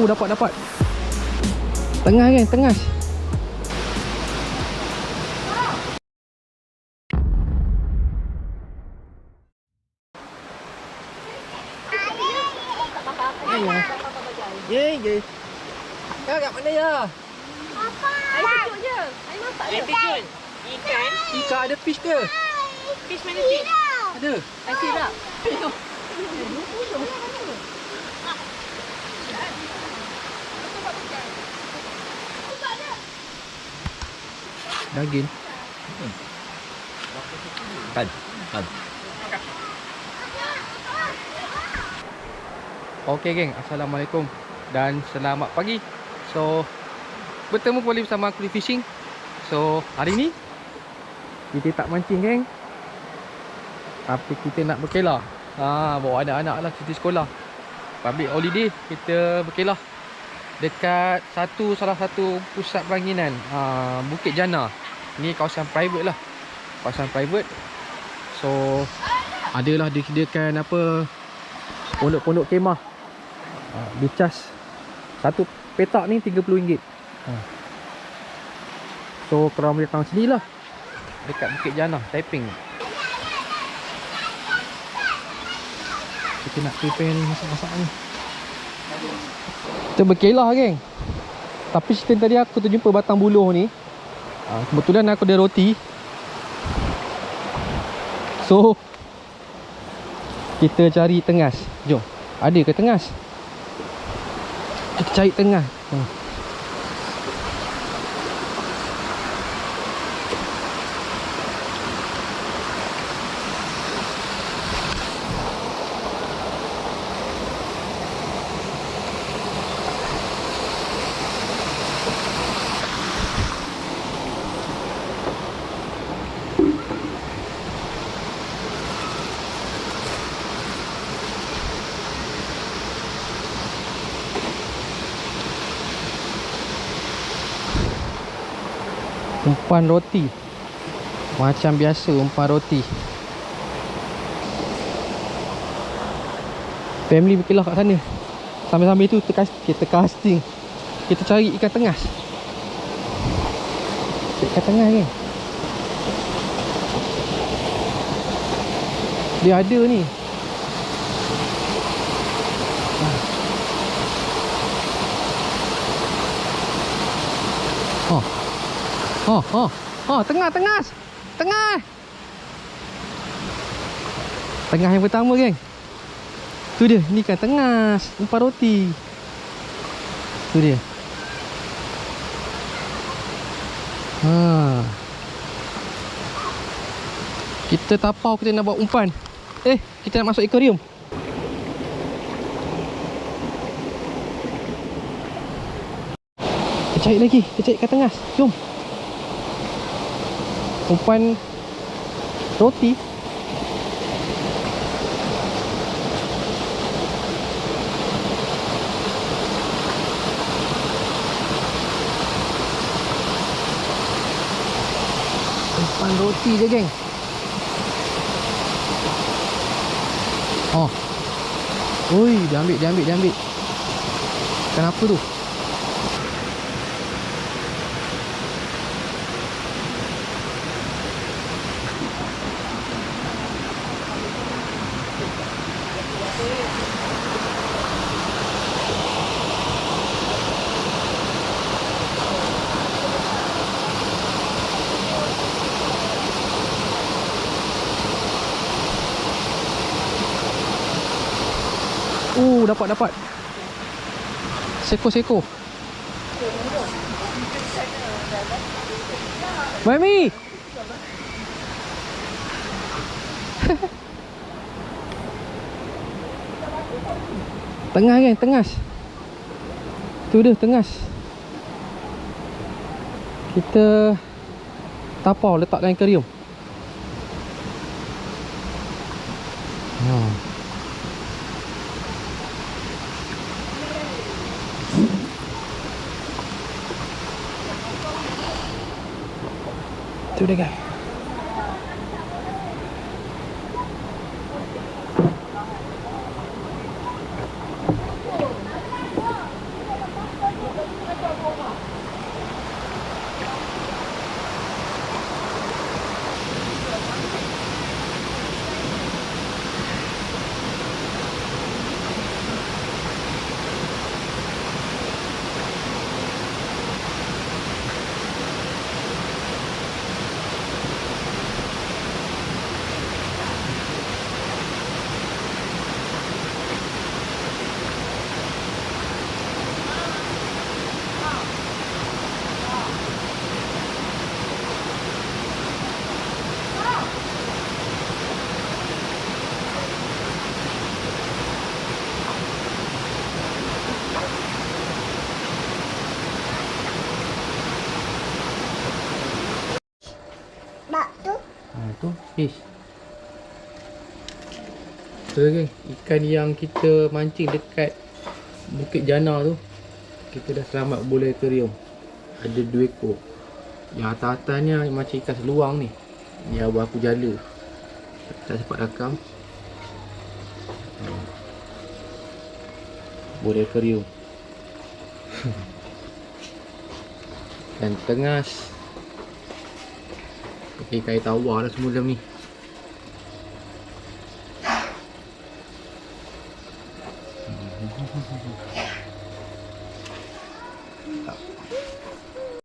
Dapat. Tengah kan, tengah. Ye. Kau kat mana ya? Papa. Air sejuk je. Air masak je. Ikan. Ikan ada fish ke? Fish mana fish? Ada. Air sirap. Daging. Kan. Okey geng, Assalamualaikum dan selamat pagi. So, bertemu kembali bersama aku di Fishing. So, hari ni kita tak mancing geng, tapi kita nak berkelah. Bawa anak-anak lah cuti sekolah, public holiday. Kita berkelah dekat salah satu pusat peranginan, Bukit Jana. Ni kawasan private lah, kawasan private. So, adalah disediakan apa, pondok-pondok kemah. Dia cas satu petak ni RM30. So korang boleh datang sini lah, dekat Bukit Jana, Taiping. Kita nak prepare ni, masak-masak ni. Kita berkelah geng. Tapi cerita tadi aku terjumpa batang buluh ni. Kebetulan aku ada roti. So kita cari tengas. Jom. Ada ke tengas? Kita cari tengah. Umpan roti. Macam biasa umpan roti. Family berkelah kat sana. Sambil-sambil tu kita casting. Kita cari ikan tengas. Ikan tengah ni. Dia ada ni. Tengah. Tengah yang pertama geng. Tu dia, ni kan tengah umpan roti. Tu dia. Kita tapau, kita nak buat umpan. Kita nak masuk akuarium. Kita cari lagi, kita cari kat tengah. Jom. Umpan roti. Umpan roti je geng. Oi, dia ambil. Kenapa tu? Dapat. Seko. Mami. Tengah kan, tengas. Tu dia, tengas. Kita tapau, letak dalam akuarium. Tu dia guys. Tu fish. Tu geng, ikan yang kita mancing dekat Bukit Jana tu, kita dah selamat bola aquarium. Ada 2 ekor. Yang atas-atasnya macam ikan seluang ni. Ni abang aku jala. Tak sempat rakam. Bola aquarium. Dan tengas. Pakai kain tawar lah semua dalam ni.